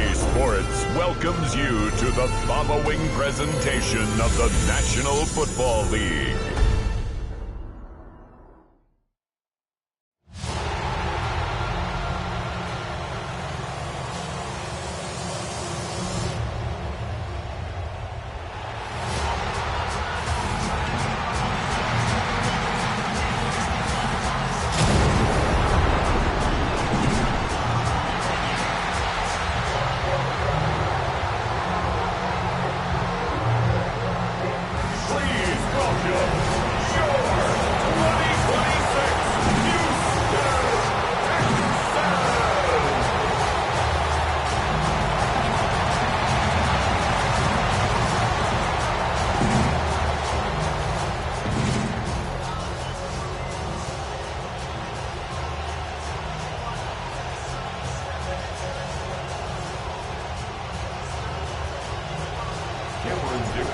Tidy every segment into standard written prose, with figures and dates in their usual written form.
EA Sports welcomes you to the following presentation of the National Football League.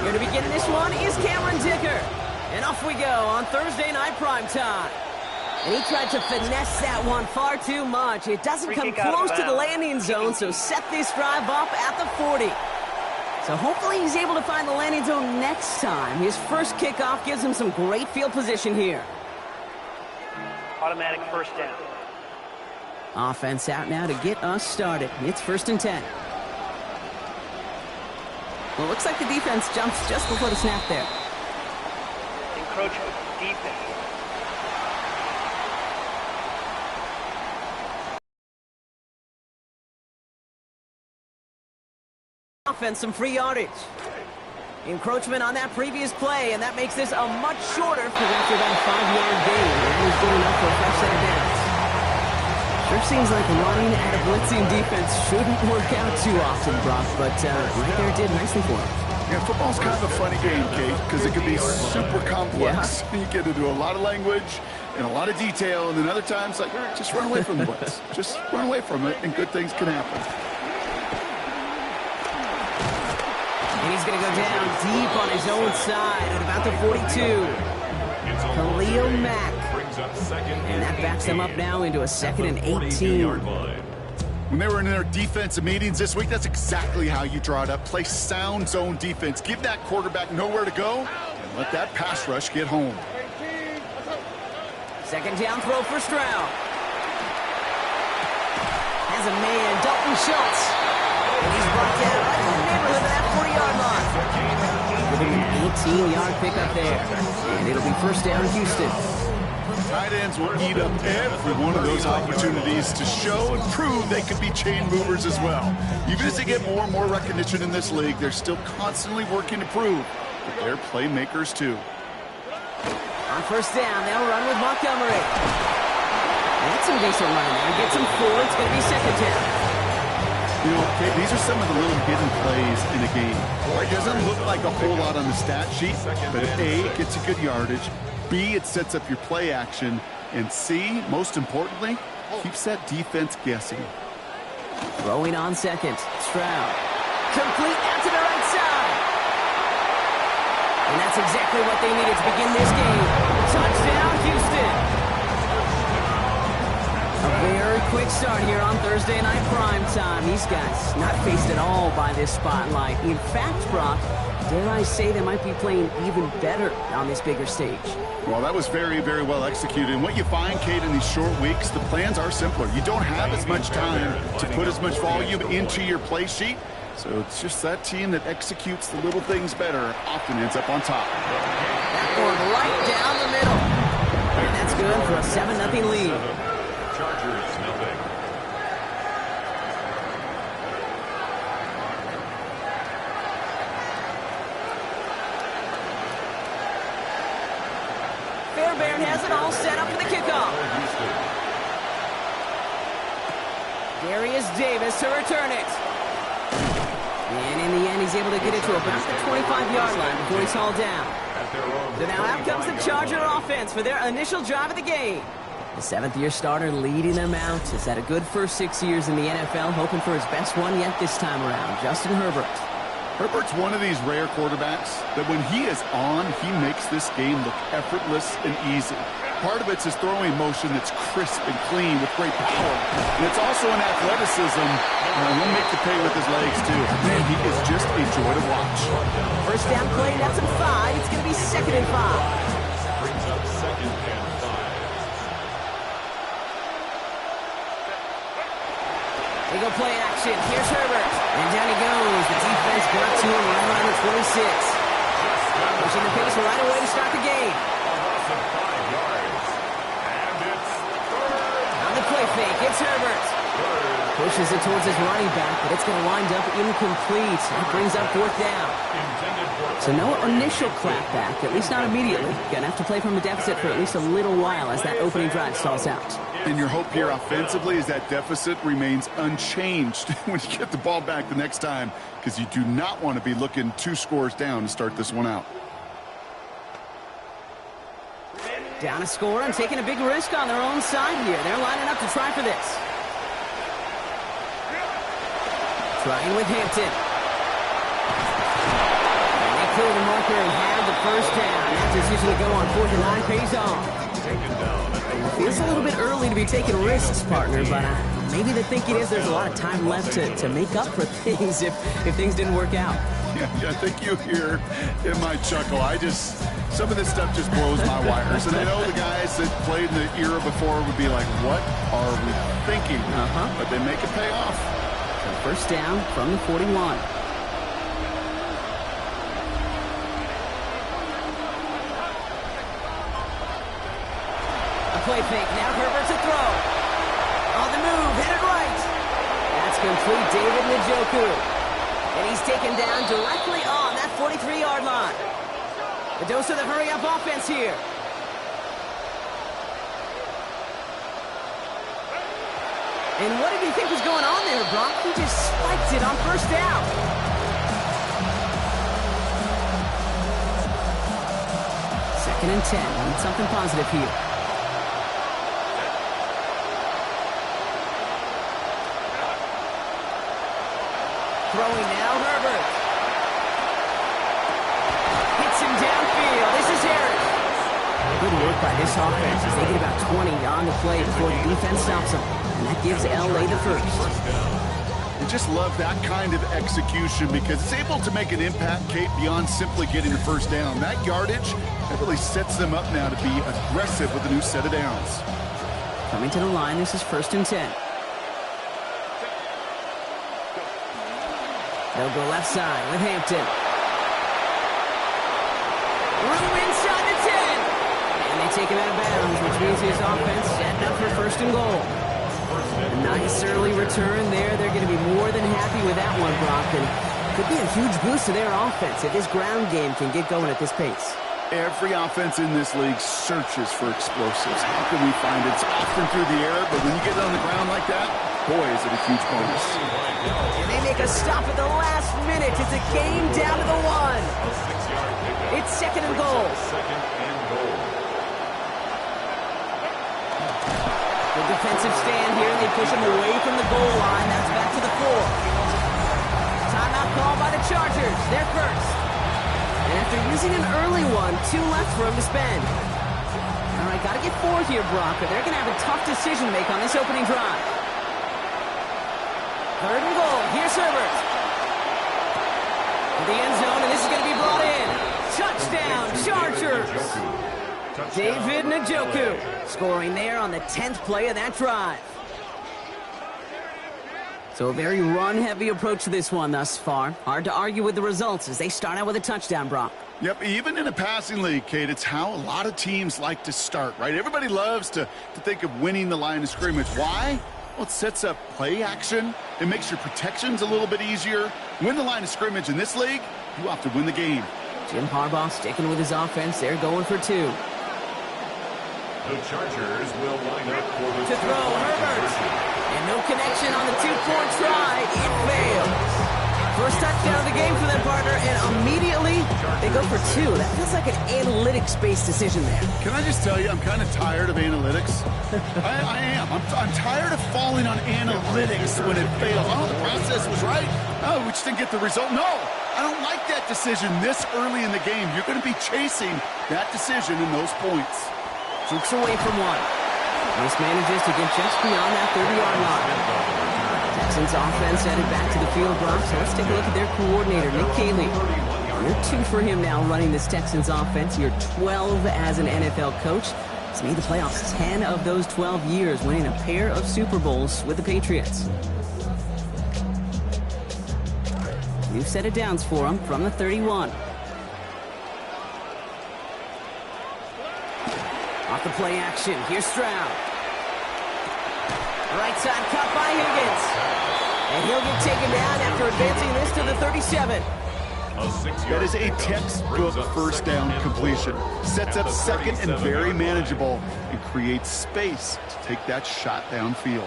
Going to begin this one is Cameron Dicker. And off we go on Thursday night primetime. And he tried to finesse that one far too much. It doesn't come close to the landing zone, so set this drive up at the 40. So hopefully he's able to find the landing zone next time. His first kickoff gives him some great field position here. Automatic first down. Offense out now to get us started. It's 1st and 10. Well, it looks like the defense jumps just before the snap there. Encroachment, defense. Offense, some free yardage. Encroachment on that previous play, and that makes this a much shorter because after that 5-yard gain, and he's good enough for a fresh set of downs. Sure seems like running at a blitzing defense shouldn't work out too often, Brock, but right there it did nicely for him. Yeah, football's kind of a funny game, Kate, because it can be super complex. Yeah. You get into a lot of language and a lot of detail, and then other times, like, just run away from the blitz. Just run away from it, and good things can happen. And he's going to go down deep on his own side at about the 42. Khalil Mack. And that backs them up now into a 2nd and 18. When they were in their defensive meetings this week, that's exactly how you draw it up. Play sound zone defense. Give that quarterback nowhere to go, and let that pass rush get home. 2nd down throw for Stroud. Has a man, Dalton Schultz. And he's brought down right in the neighborhood of that 40-yard line. With an 18-yard pickup there. And it'll be 1st down Houston. Tight ends will eat up every one of those opportunities to show and prove they could be chain movers as well. Even as they get more and more recognition in this league, they're still constantly working to prove that they're playmakers too. On 1st down, they'll run with Montgomery. That's some decent running there. Gets him 4. It's going to be 2nd down. You know, okay, these are some of the little hidden plays in a game. It doesn't look like a whole lot on the stat sheet, but A, it gets you good yardage. B, it sets up your play action. And C, most importantly, keeps that defense guessing. Throwing on 2nd. Stroud. Complete out to the right side. And that's exactly what they needed to begin this game. Touchdown, Houston. A very quick start here on Thursday night primetime. These guys not faced at all by this spotlight. In fact, Brock, dare I say they might be playing even better on this bigger stage. Well, that was very, very well executed. And what you find, Kate, in these short weeks, the plans are simpler. You don't have as much time to put as much volume into your play sheet. So it's just that team that executes the little things better often ends up on top. That one right down the middle. And that's good for a 7-0 lead. Chargers, nothing. Fairbairn has it all set up for the kickoff. Darius Davis to return it. And in the end, he's able to get it to about the 25-yard line before he's hauled down. So now out comes the Charger offense for their initial drive of the game. The 7th-year starter leading them out. Has had a good first 6 years in the NFL, hoping for his best one yet this time around. Justin Herbert. Herbert's one of these rare quarterbacks that when he is on, he makes this game look effortless and easy. Part of it's his throwing motion that's crisp and clean with great power. And it's also an athleticism. He'll make the pay with his legs, too. Man, he is just a joy to watch. First down play, that's a 5. It's going to be 2nd and 5. Brings up 2nd and 5. They go play action. Here's Herbert. And down he goes. The defense got to him right around the 26. Pushing the pace right away to start the game. On the play fake, it's Herbert. Pushes it towards his running back, but it's going to wind up incomplete. That brings up 4th down. So no initial clapback, at least not immediately. Going to have to play from a deficit for at least a little while as that opening drive stalls out. And your hope here offensively is that deficit remains unchanged when you get the ball back the next time, because you do not want to be looking 2 scores down to start this one out. Down a score and taking a big risk on their own side here. They're lining up to try for this. Trying with Hampton. And they clear the marker and have the first down. That decision to go on 4th and 9 pays off. It feels a little bit early to be taking risks, partner, but maybe the thinking is there's a lot of time left to make up for things if things didn't work out. Yeah, I think you hear in my chuckle. Some of this stuff just blows my wires. And I know the guys that played in the era before would be like, what are we thinking? But they make it pay off. So first down from the 41. A play fake. Now Herbert to throw. On the move, headed right. That's complete. David Njoku. And he's taken down directly on that 43-yard line. The dose of the hurry-up offense here. And what did you think was going on there, Brock? He just spiked it on first down. Second and 10. We need something positive here. Throwing now, Herbert. Hits him downfield. This is Harris. Good work by this offense as they get about 20 on the play before the defense stops them. And that gives L.A. the first. I just love that kind of execution because it's able to make an impact, Kate, beyond simply getting a first down. That yardage, that really sets them up now to be aggressive with a new set of downs. Coming to the line, this is 1st and 10. They'll go left side with Hampton. Room inside the 10. And they take him out of bounds, which means his offense setting up for 1st and goal. A nice early return there. They're going to be more than happy with that one, Brock. And could be a huge boost to their offense if this ground game can get going at this pace. Every offense in this league searches for explosives. How can we find it? It's often through the air, but when you get it on the ground like that, boy, is it a huge bonus. And they make a stop at the last minute. It's a game down to the 1. It's 2nd and goal. Good defensive stand here. They push him away from the goal line. That's back to the 4. Timeout called by the Chargers. They're first. And after using an early one, 2 left for him to spend. All right, got to get 4 here, Brock, or they're going to have a tough decision to make on this opening drive. 3rd and goal. Here's Herbert. To the end zone, and this is going to be brought in. Touchdown, Chargers. David Njoku scoring there on the 10th play of that drive. So a very run-heavy approach to this one thus far. Hard to argue with the results as they start out with a touchdown, Brock. Yep, even in a passing league, Kate, it's how a lot of teams like to start, right? Everybody loves to think of winning the line of scrimmage. Why? Well, it sets up play action. It makes your protections a little bit easier. Win the line of scrimmage in this league, you have to win the game. Jim Harbaugh sticking with his offense. They're going for 2. The Chargers will line up for the to throw, Herbert. And no connection on the 2-point try. It fails. First touchdown of the game for them, partner, and immediately they go for 2. That feels like an analytics-based decision there. Can I just tell you, I'm kind of tired of analytics. I am. I'm tired of falling on analytics when it fails. Oh, the process was right. Oh, we just didn't get the result. No, I don't like that decision this early in the game. You're going to be chasing that decision in those points. Jukes away from one. Mismanages to get just beyond that 30-yard line. Texans offense headed back to the field, Brock. So let's take a look at their coordinator, Nick Caley. You're 2 for him now running this Texans offense. You're 12 as an NFL coach. He's made the playoffs 10 of those 12 years, winning a pair of Super Bowls with the Patriots. New set of downs for him from the 31. Off the play action, here's Stroud. Right side cut by Higgins. And he'll get taken down after advancing this to the 37. That is a textbook first down completion. Sets up second and very manageable and creates space to take that shot downfield.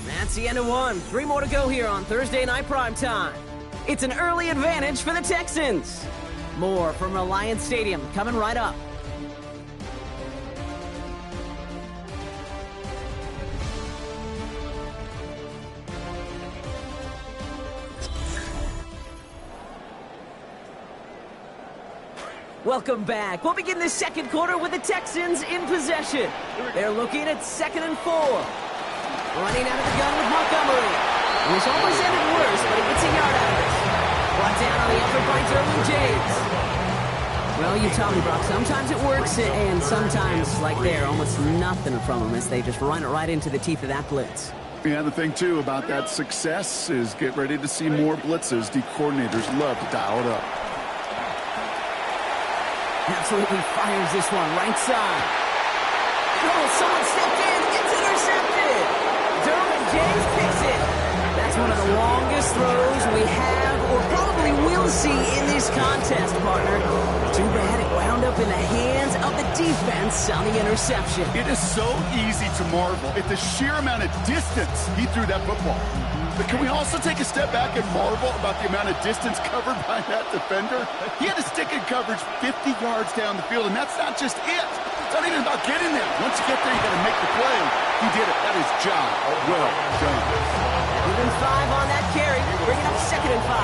That's the end of one. 3 more to go here on Thursday Night Prime Time. It's an early advantage for the Texans. More from Reliance Stadium coming right up. Welcome back. We'll begin this second quarter with the Texans in possession. They're looking at 2nd and 4. Running out of the gun with Montgomery. It was almost ended worse, but he gets a yard out of it. Brought down on the effort by Derwin James. Well, you tell me, Brock, sometimes it works, and sometimes, like there, almost nothing from them as they just run it right into the teeth of that blitz. Yeah, the thing, too, about that success is get ready to see more blitzes. The coordinators love to dial it up. Absolutely fires this one right side. Oh, someone stepped in. It's intercepted. Derwin James picks it. That's one of the longest throws we have or probably will see in this contest, partner. Too bad it wound up in the hands of the defense on the interception. It is so easy to marvel at the sheer amount of distance he threw that football. But can we also take a step back and marvel about the amount of distance covered by that defender? He had to stick in coverage 50 yards down the field, and that's not just it. It's not even about getting there. Once you get there, you got to make the play. He did it. That is job well done. Even 5 on that carry, bringing up 2nd and 5.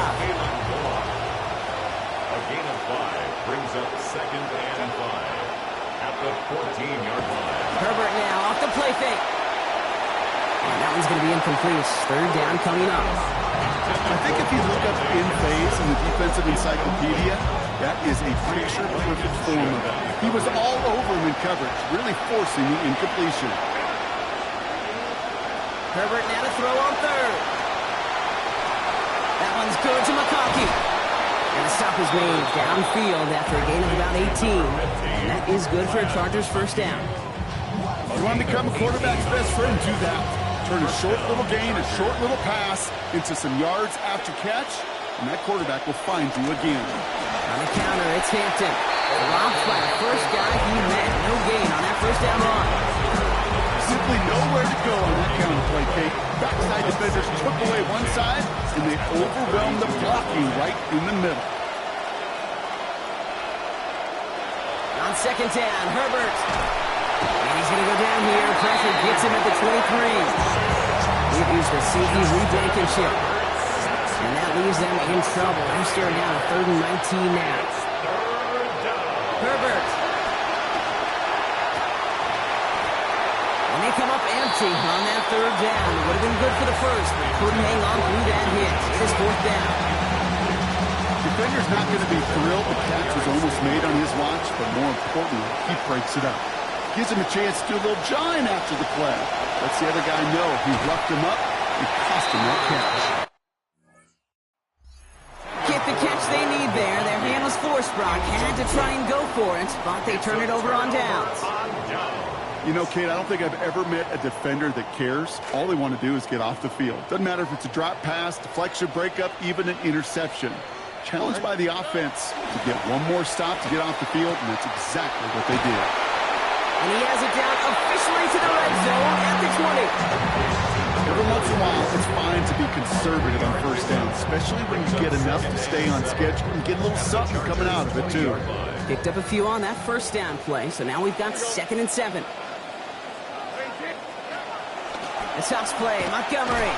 A gain of 5 brings up 2nd and 5 at the 14-yard line. Herbert now off the play fake. And that one's going to be incomplete. 3rd down coming up. I think if you look up in phase in the defensive encyclopedia, that is a picture-perfect form of it. He was all over him in coverage, really forcing the incompletion. Herbert now to throw on 3rd. That one's good to McConkey. And the stop is made downfield after a gain of about 18. And that is good for a Chargers 1st down. You want to become a quarterback's best friend? Do that. Turn a short little gain, a short little pass into some yards after catch, and that quarterback will find you again. On the counter, it's Hampton. Blocked by the first guy he met. No gain on that 1st down run. Simply nowhere to go on that counter play, Kate. Backside defenders took away one side, and they overwhelmed the blocking right in the middle. On 2nd down, Herbert. And he's going to go down here. Pressure gets him at the 23. They've used the safety re-Blankenship. And that leaves them in trouble. They're staring down a 3rd and 19 now. Herbert. And they come up empty on that 3rd down. It would have been good for the 1st, but couldn't hang on through that hit. It is 4th down. Defender's not going to be thrilled the catch was almost made on his watch, but more importantly, he breaks it up. Gives him a chance to do a little jawing after the play. Lets the other guy know he roughed him up and cost him that catch. Get the catch they need there. Their hand was forced, Brock. Had to try and go for it, but they turn it over on downs. You know, Kate, I don't think I've ever met a defender that cares. All they want to do is get off the field. Doesn't matter if it's a drop pass, deflection, breakup, even an interception. Challenged by the offense to get one more stop to get off the field, and that's exactly what they did. And he has it down officially to the red zone at the 20. Every once in a while, it's fine to be conservative on 1st down, especially when you get enough to stay on schedule and get a little something coming out of it, too. Picked up a few on that 1st down play, so now we've got 2nd and 7. The toss play, Montgomery.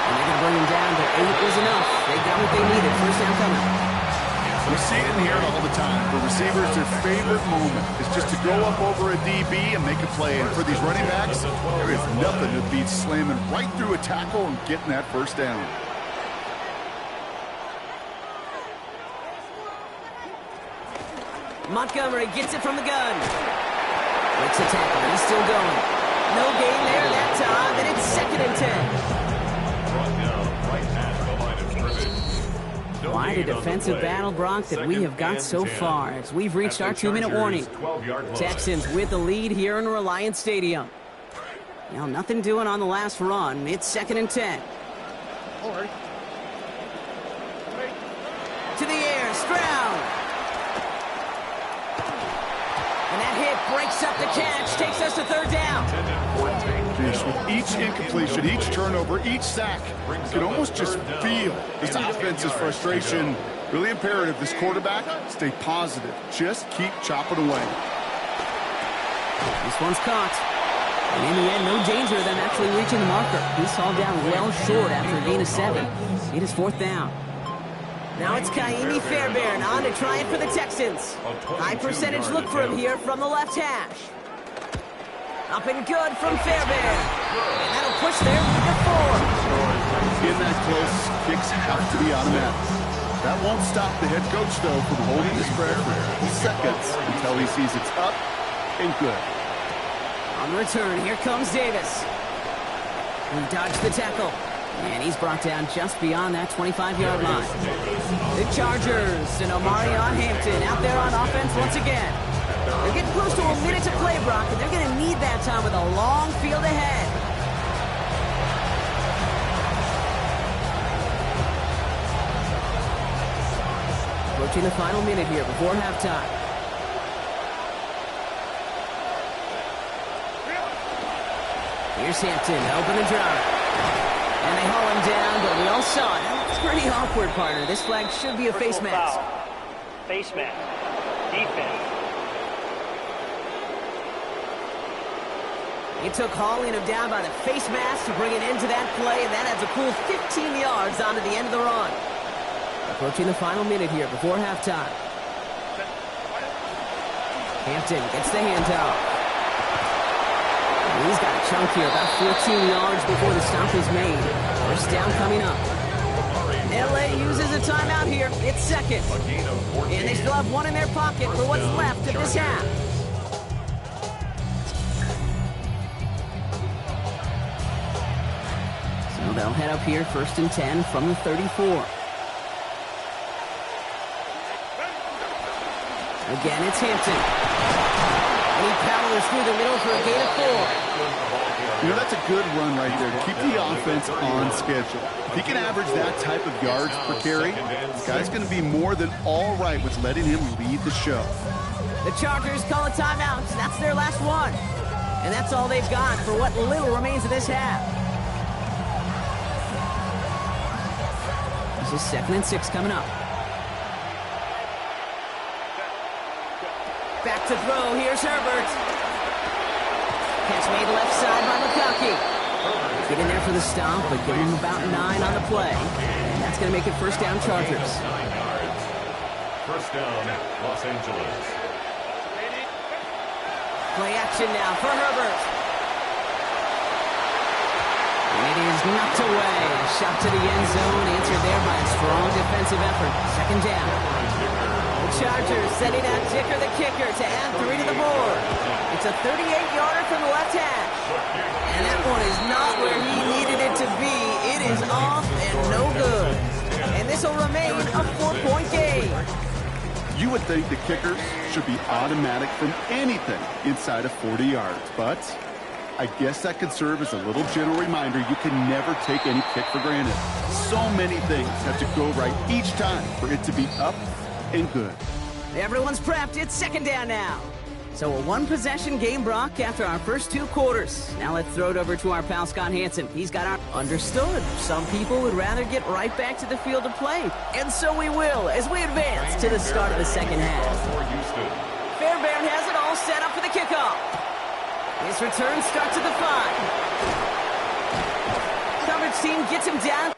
And they're going to bring them down, but 8 was enough. They got what they needed. First down coming. We see it and hear it all the time. For receivers, their favorite moment is just to go up over a DB and make a play. And for these running backs, there is nothing that beats slamming right through a tackle and getting that first down. Montgomery gets it from the gun. Makes a tackle. He's still going. No gain there that time, and it's 2nd and 10. Brought down right at the line of scrimmage. No Quite a gain on the defensive play. battle, Brock, that we have got so 2nd and 10. far as we've reached At our the 2-minute warning. Chargers' 12-yard line. Texans with the lead here in Reliance Stadium. Now, nothing doing on the last run. It's 2nd and 10. To the air, Stroud. And that hit breaks up the catch, takes us to 3rd down. Yes, with each incompletion, each turnover, each sack, you can almost just feel this offense's frustration. Really imperative, this quarterback, stay positive. Just keep chopping away. This one's caught. And in the end, no danger of them actually reaching the marker. He's hauled down well short after a gain of 7. It is 4th down. Now it's Kaimi Fairbairn on to try it for the Texans. High percentage look for him here from the left hash. Up and good from Fairbairn. And that'll push their lead to 4. In that close, kicks have to be automatic. That won't stop the head coach, though, from holding his breath for seconds until he sees it's up and good. On the return, here comes Davis. He dodged the tackle. And he's brought down just beyond that 25-yard line. The Chargers and Omarion Hampton out there on offense once again. They're getting close to a minute to play, Brock, and they're going to need that time with a long field ahead. Approaching the final minute here before halftime. Here's Hampton, open and dry. And they haul him down, but we all saw it. It's pretty awkward, partner. This flag should be a face mask. Face mask. Defense. It took hauling him down by the face mask to bring it into that play, and that adds a cool 15 yards onto the end of the run. Approaching the final minute here before halftime. Hampton gets the handoff. He's got a chunk here, about 14 yards before the stop is made. First down coming up. LA uses a timeout here. It's 2nd. And they still have 1 in their pocket for what's left of this half. So they'll head up here, 1st and 10 from the 34. Again, it's Hampton. And he powers through the middle for a gain of 4. You know, that's a good run right there to keep the offense on schedule. If he can average that type of yards per carry, this guy's going to be more than all right with letting him lead the show. The Chargers call a timeout. That's their last one. And that's all they've got for what little remains of this half. This is 2nd and 6 coming up. Back to throw. Here's Herbert. Catch made left side by McConkey. Get in there for the stop, but give him about 9 on the play. And that's going to make it first down Chargers. 9 yards. First down, Los Angeles. Play action now for Herbert. And it is knocked away. A shot to the end zone, answered there by a strong defensive effort. 2nd down. The Chargers sending out Dicker the kicker to add 3 to the board. It's a 38-yarder from the left hash. And that one is not where he needed it to be. It is off and no good. And this will remain a 4-point game. You would think the kickers should be automatic from anything inside of 40 yards, but I guess that could serve as a little gentle reminder you can never take any kick for granted. So many things have to go right each time for it to be up and good. Everyone's prepped. It's 2nd down now. So a 1-possession game, Brock, after our first 2 quarters. Now let's throw it over to our pal Scott Hansen. He's got our understood. Some people would rather get right back to the field of play. And so we will as we advance to the start of the second half. Fairbairn has it all set up for the kickoff. His return starts at the 5. Coverage team gets him down.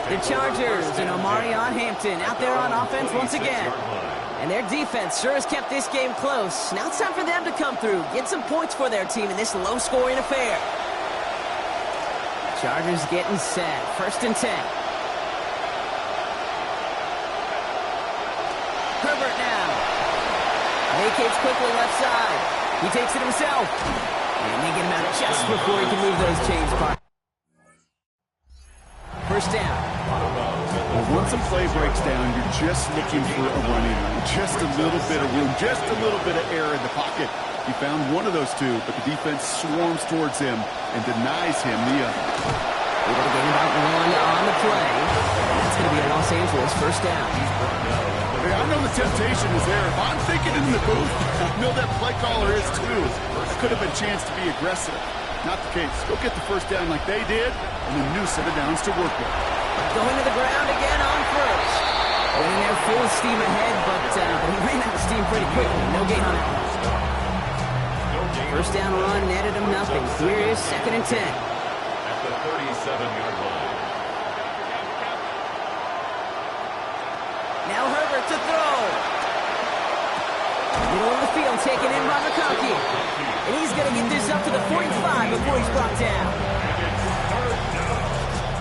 The Chargers and Omarion Hampton out there on offense once again. And their defense sure has kept this game close. Now it's time for them to come through, get some points for their team in this low-scoring affair. Chargers getting set. 1st and 10. Herbert now. Vacates quickly left side. He takes it himself. And they get him out just before he can move those chains. 1st down. Well, once a play breaks down, you're just looking for a running lane. Just a little bit of room, just a little bit of air in the pocket. He found one of those two, but the defense swarms towards him and denies him the other. Able to gain about 1 on the play. That's going to be a Los Angeles 1st down. Hey, I know the temptation is there. If I'm thinking in the booth, I know that play caller is too. Could have been a chance to be aggressive. Not the case. Go get the 1st down like they did, and a new set of downs to work with. Going to the ground again on 1st. Winning there full steam ahead, but he ran out of steam pretty quickly. No gain on that. 1st down run netted him nothing. Here is 2nd and 10. At the 37-yard line. Now Herbert to throw. Middle of the field taken in by McConkey. And he's going to get this up to the 45 before he's brought down.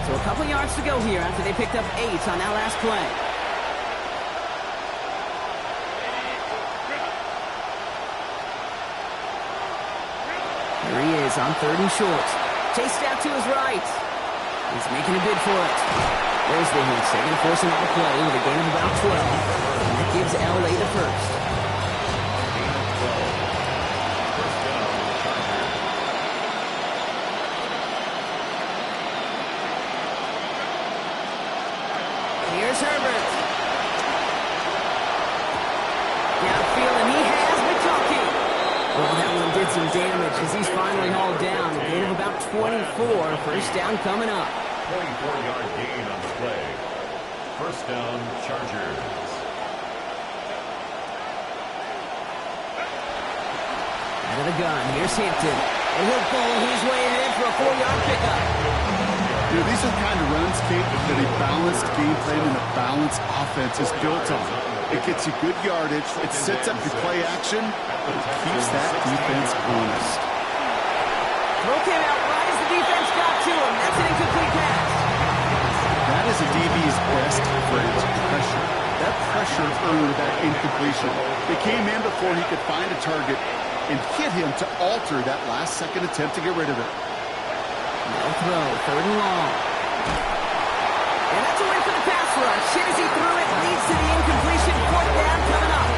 So a couple yards to go here after they picked up 8 on that last play. There he is on 3rd and short. Chased out to his right. He's making a bid for it. There's the hit. They're going to force him out of play with a gain of about 12. And that gives LA the 1st. Here's Herbert. Downfield, and he has McConkey. Well, that one did some damage as he's finally hauled down. A gain of about 24. 1st down coming up. 24-yard gain on the play. 1st down, Chargers. Out of the gun, here's Hampton. And he'll pull his way in for a 4-yard pickup. You know, these are the kind of runs, Kate, that a balanced game plan and a balanced offense is built on. It gets you good yardage, it sets up your play action, but it keeps that defense honest. Throw came out right as the defense got to him. That's an incomplete pass. That is a DB's best phrase, pressure. That pressure earned that incompletion. They came in before he could find a target and hit him to alter that last-second attempt to get rid of it. No throw, 3rd and long. And that's a win for the pass rush. Hit as he threw it, leads to the incompletion. 4th down coming up.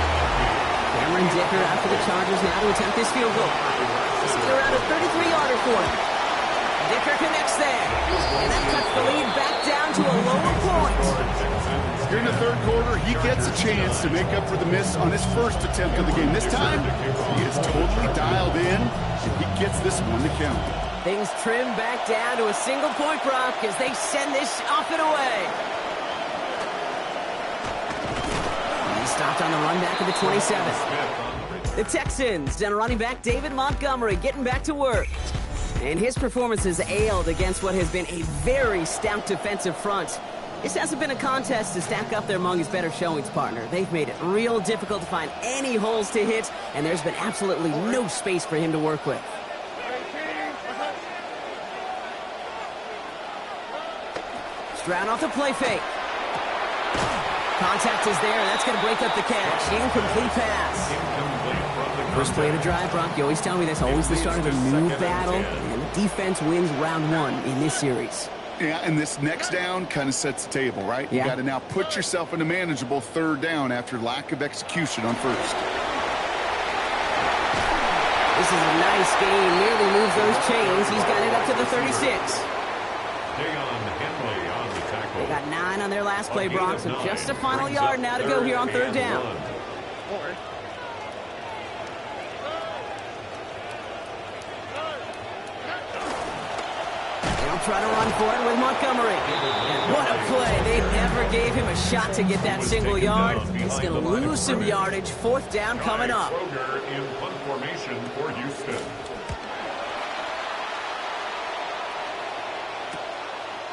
Cameron Dicker out for the Chargers now to attempt this field goal. This is around a 33-yarder for him. Dicker connects there. And that cuts the lead back down to a lower point. Here in the 3rd quarter, he gets a chance to make up for the miss on his 1st attempt of the game. This time, he is totally dialed in, and he gets this one to count. Things trim back down to a single-point Brock as they send this off and away. He stopped on the run back of the 27. The Texans down running back David Montgomery getting back to work. And his performance has ailed against what has been a very stout defensive front. This hasn't been a contest to stack up there among his better showings, partner. They've made it real difficult to find any holes to hit, and there's been absolutely no space for him to work with. Stroud off the play fake. Contact is there, and that's going to break up the catch. Incomplete pass. First play of the drive, Brock. You always tell me that's always the start of a new battle, and the defense wins round 1 in this series. Yeah, and this next down kind of sets the table, right? Yeah. You got to now put yourself in a manageable 3rd down after lack of execution on 1st. This is a nice game. Nearly moves those chains. He's got it up to the 36. They got 9 on their last play, Brock, so just a final yard now to go here on 3rd down. They'll try to run for it with Montgomery. And what a play. They never gave him a shot to get that single yard. He's going to lose some yardage. Fourth down coming up. In punt formation for Houston.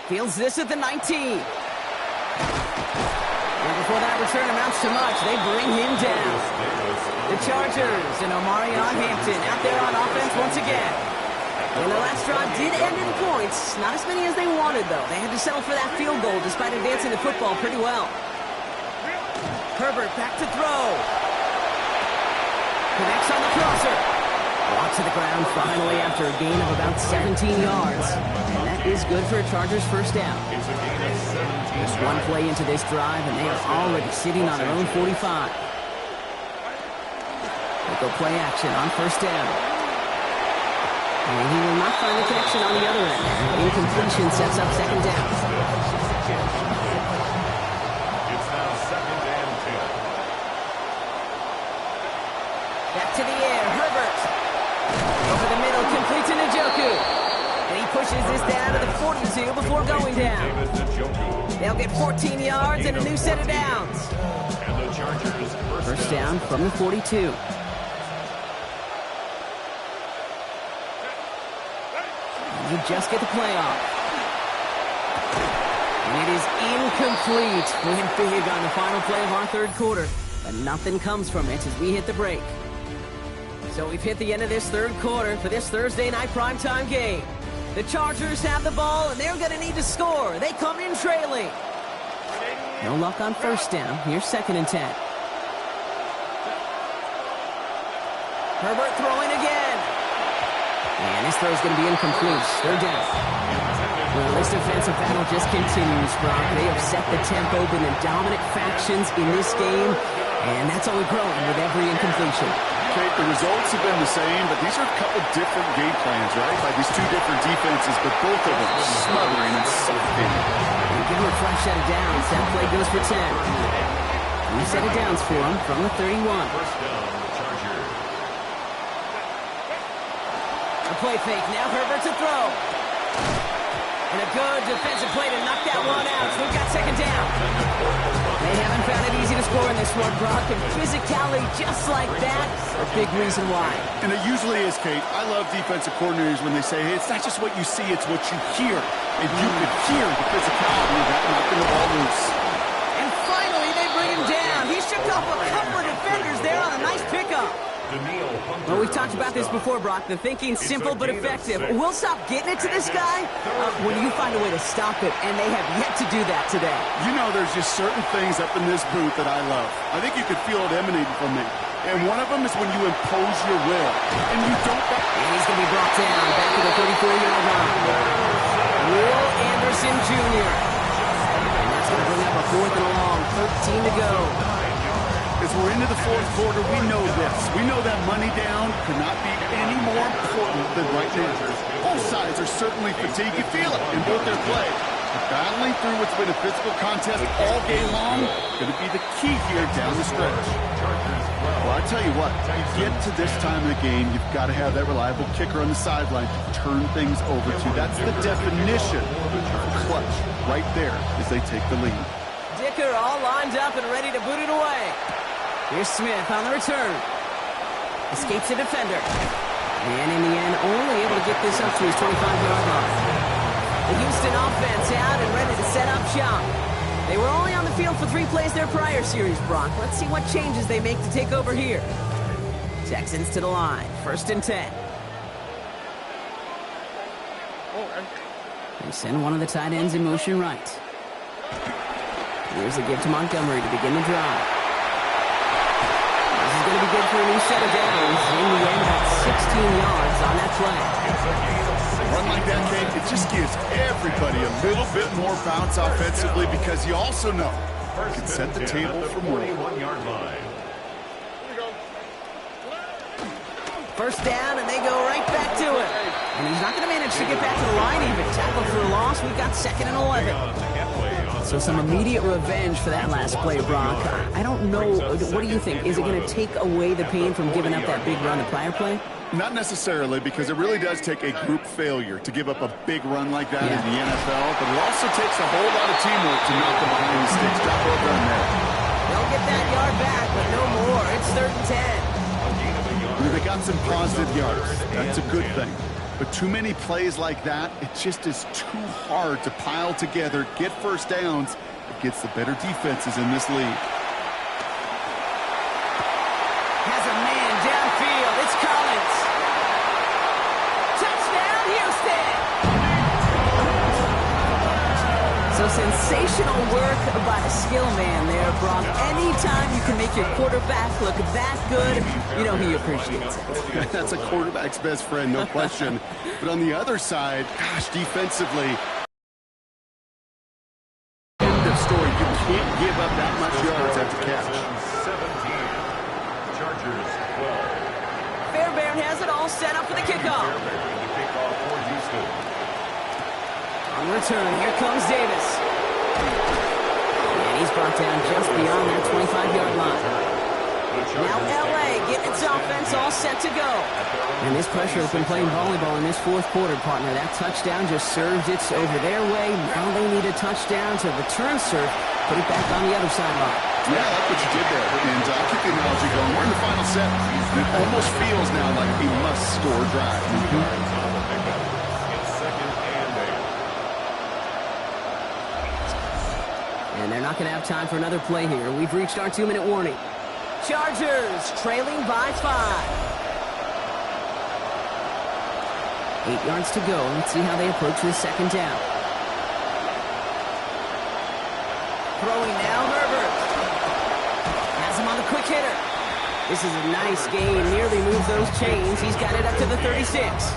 Fields this at the 19. And before that return amounts to much, they bring him down. The Chargers and Omarion Hampton out there on offense once again. And the last drive did end in points. Not as many as they wanted, though. They had to settle for that field goal despite advancing the football pretty well. Herbert back to throw. Connects on the crosser. Brought to the ground finally after a gain of about 17 yards. And that is good for a Chargers first down. Just one play into this drive, and they are already sitting on their own 45. They go play action on first down. And he will not find the connection on the other end. Incompletion sets up second down. It's now 2nd and 10. Back to the air, Herbert. Over the middle, complete to Njoku. And he pushes this down to the 42 before going down. They'll get 14 yards and a new set of downs. And the Chargers First down from the 42. And they just get the play off. And it is incomplete. Went big on the final play of our third quarter. But nothing comes from it as we hit the break. So we've hit the end of this third quarter for this Thursday night primetime game. The Chargers have the ball, and they're going to need to score. They come in trailing. No luck on first down. Here's 2nd and 10. Herbert throwing again. And this throw is going to be incomplete. Third down. Well, this defensive battle just continues, Brock. They have set the tempo, been the dominant factions in this game, and that's only growing with every incompletion. Okay, the results have been the same, but these are a couple different game plans, right? By these two different defenses, but both of them smothering and suffocating. Give him a fresh set of downs. That play goes for 10. New set of downs for him from the 31. First down, Chargers. A play fake. Now Herbert to throw. And a good defensive play to knock that one out. So we've got second down. They haven't found it easy to score in this one, Brock. And physicality just like that, a big reason why. And it usually is, Kate. I love defensive coordinators when they say, hey, it's not just what you see, it's what you hear. And you could hear the physicality of that knocking the ball loose. And finally, they bring him down. He shook off a couple of defenders there on a nice pickup. Well, we've talked about this before, Brock. The thinking's simple but effective. We'll stop getting it to this guy when you find a way to stop it, and they have yet to do that today. You know, there's just certain things up in this booth that I love. I think you could feel it emanating from me. And one of them is when you impose your will. And you don't... And he's going to be brought down back to the 34-yard line. Will Anderson Jr. And that's going to bring up a 4th and long. 13 to go. As we're into the fourth quarter, we know this. We know that money down could not be any more important than right now. Both sides are certainly fatigued. You feel it in both their play. But battling through what's been a physical contest all game long going to be the key here down the stretch. Well, I tell you what, to get to this time of the game, you've got to have that reliable kicker on the sideline to turn things over to. That's the definition of clutch right there as they take the lead. Dicker all lined up and ready to boot it away. Here's Smith on the return. Escapes a defender. And in the end, only able to get this up to his 25-yard line. The Houston offense out and ready to set up shop. They were only on the field for 3 plays their prior series, Brock. Let's see what changes they make to take over here. Texans to the line. 1st and 10. They send one of the tight ends in motion right. Here's a give to Montgomery to begin the drive. This is going to be good for a new set of downs. In the end, about 16 yards on that play. A run like that, Kate, it just gives everybody a little bit more bounce offensively because you also know you can set the table for more. First down, and they go right back to it. And he's not going to manage to get back to the line even. Tackled for a loss. We've got 2nd and 11. So some immediate revenge for that last play, Brock. I don't know. What do you think? Is it going to take away the pain from giving up that big run the prior play? Not necessarily, because it really does take a group failure to give up a big run like that in the NFL, but it also takes a whole lot of teamwork to knock them behind the sticks. Drop over on there. They'll get that yard back, but no more. It's 3rd and 10. They got some positive yards. That's a good thing. But too many plays like that, it just is too hard to pile together, get first downs against the better defenses in this league. Has a man downfield. It's Collins. Touchdown, Houston. So sensational work by the skill man there, Brock. Anytime you can make your quarterback look that good, you know he appreciates it. That's a quarterback's best friend, no question. But on the other side, gosh, defensively, end of story. You can't give up that much yards after catch. 17. Chargers 12. Fairbairn has it all set up for the kickoff. The kickoff for Houston. On return, here comes Davis. And he's brought down just beyond that 25-yard line. Now L.A. getting its offense all set to go. And this pressure has been playing volleyball in this 4th quarter, partner. That touchdown just served it over their way. Now they need a touchdown to return serve, put it back on the other sideline. Yeah, I like what you did there. And I'll keep the analogy going. We're in the final set. And it almost feels now like a must-score drive. It's 2nd and 8. And they're not going to have time for another play here. We've reached our 2-minute warning. Chargers trailing by 5. 8 yards to go. Let's see how they approach this 2nd down. Throwing now, Herbert. Has him on the quick hitter. This is a nice gain. Nearly moved those chains. He's got it up to the 36. It's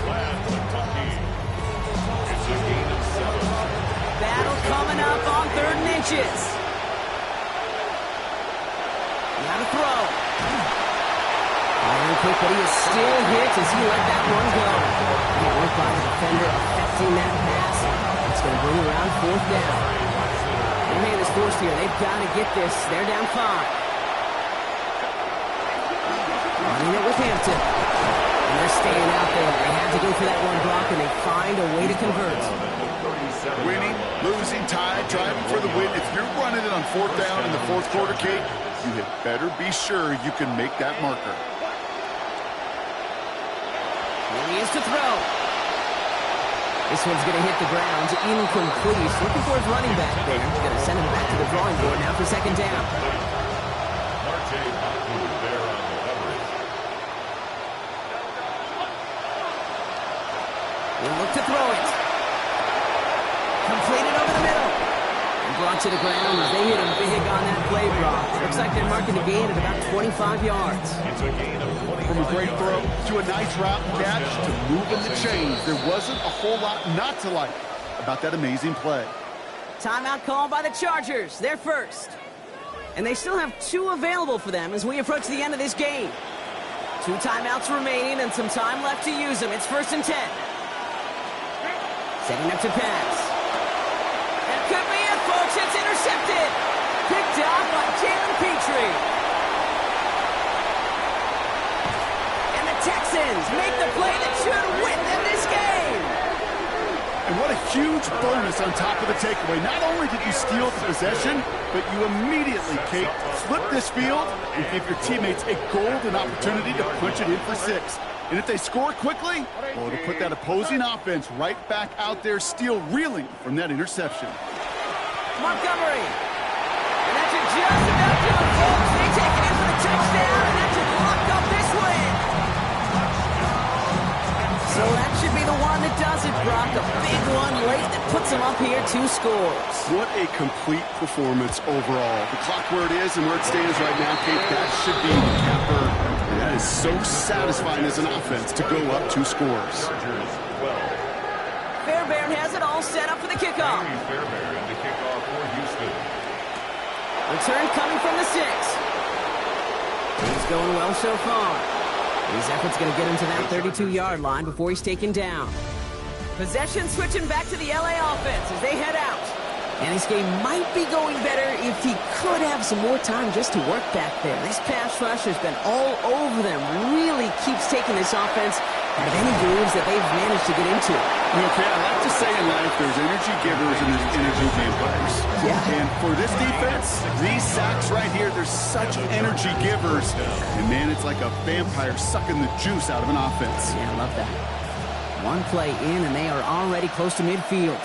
a gain of 7. Battle coming up on 3rd and inches. Now to throw. Firing quick, but he is still hit as he let that one go. Good work by the defender affecting that pass. It's going to bring around 4th down. Their man is forced here. They've got to get this. They're down 5. Running it with Hampton. And they're staying out there. They had to go for that one block, and they find a way to convert. Winning, losing, tied, driving for the win. If you're running it on 4th down in the 4th quarter, Kate, you had better be sure you can make that marker. Here he is to throw. This one's going to hit the ground. Incomplete. He's looking for his running back there. He's going to send him back to the drawing board now for 2nd down. We'll look to throw it. Completed over the middle. And brought to the ground as they hit him big on that play, Brock. Looks like they're marking the gain at about 25 yards. It's a gain of 20. From a great throw to a nice route catch to moving the chains, there wasn't a whole lot not to like about that amazing play. Timeout called by the Chargers. They're first. And they still have 2 available for them as we approach the end of this game. 2 timeouts remaining and some time left to use them. It's 1st and 10. Setting up to pass. That could be it, folks. It's intercepted. Picked off by Jalen Petrie. And the Texans make the play that should win them this game. And what a huge bonus on top of the takeaway. Not only did you steal the possession, but you immediately, Kate, flip this field and give your teammates a golden opportunity to punch it in for 6. And if they score quickly, well, it'll put that opposing offense right back out there, still reeling from that interception. Montgomery. And that should just about do it, folks. They take it in for the touchdown, and that should lock up this win. So that should be the one that does it, Brock. A big one late that puts them up here 2 scores. What a complete performance overall. The clock where it is and where it stands right now, Kate, that should be the capper. And that is so satisfying as an offense to go up 2 scores. Fairbairn has it all set up for the kickoff. Fairbairn, the kickoff for Houston. Return coming from the 6. He's going well so far. His effort's going to get him to that 32-yard line before he's taken down. Possession switching back to the LA offense as they head out. And this game might be going better if he could have some more time just to work back there. This pass rush has been all over them. Really keeps taking this offense out of any grooves that they've managed to get into. Okay, I like to say in life there's energy givers and there's energy vampires. Yeah. And for this defense, these sacks right here, they're such energy givers. And man, it's like a vampire sucking the juice out of an offense. Yeah, I love that. One play in and they are already close to midfield.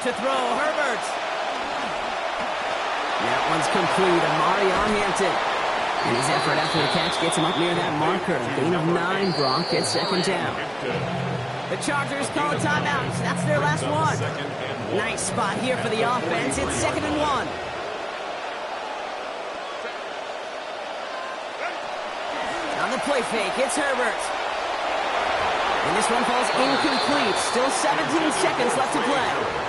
To throw, Herbert. That one's complete. Marion Hampton. And his effort after the catch gets him up near that marker. Gain of 9. Gronk gets second down. The Chargers call a timeout. That's their last one. Nice spot here for the offense. It's 2nd and 1. On the play fake, it's Herbert. And this one falls incomplete. Still 17 seconds left to play.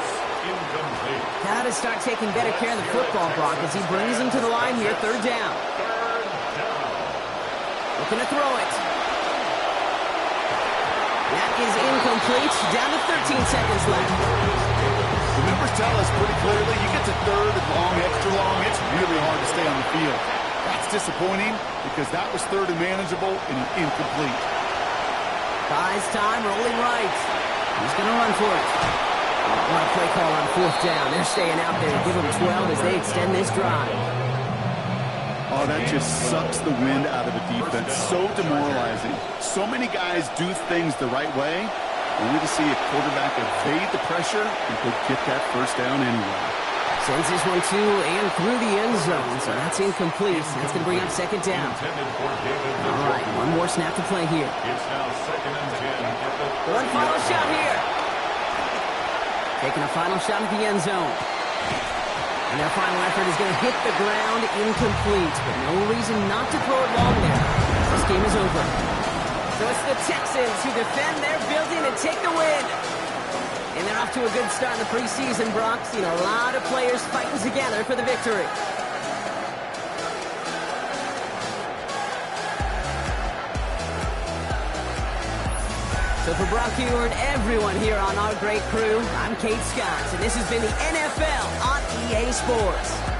Got to start taking better care of the football, Brock, as he brings him to the line here, 3rd down. Looking to throw it. That is incomplete. Down to 13 seconds left. The numbers tell us pretty clearly, you get to 3rd and long, extra long, it's really hard to stay on the field. That's disappointing because that was 3rd and manageable and incomplete. Buys time, rolling right. He's going to run for it. What a play call on 4th down. They're staying out there. Give them 12 as they extend this drive. Oh, that just sucks the wind out of a defense. So demoralizing. So many guys do things the right way, only to see a quarterback evade the pressure and could get that 1st down anyway. Sends this one to and through the end zone, so that's incomplete. That's going to bring up 2nd down. All right, one more snap to play here. It's now 2nd and 10. One final shot here. Taking a final shot at the end zone. And their final effort is going to hit the ground incomplete, but no reason not to throw it long there. This game is over. So it's the Texans who defend their building and take the win. And they're off to a good start in the preseason, Brock. Seen a lot of players fighting together for the victory. So for Brock Huer and everyone here on our great crew, I'm Kate Scott, and this has been the NFL on EA Sports.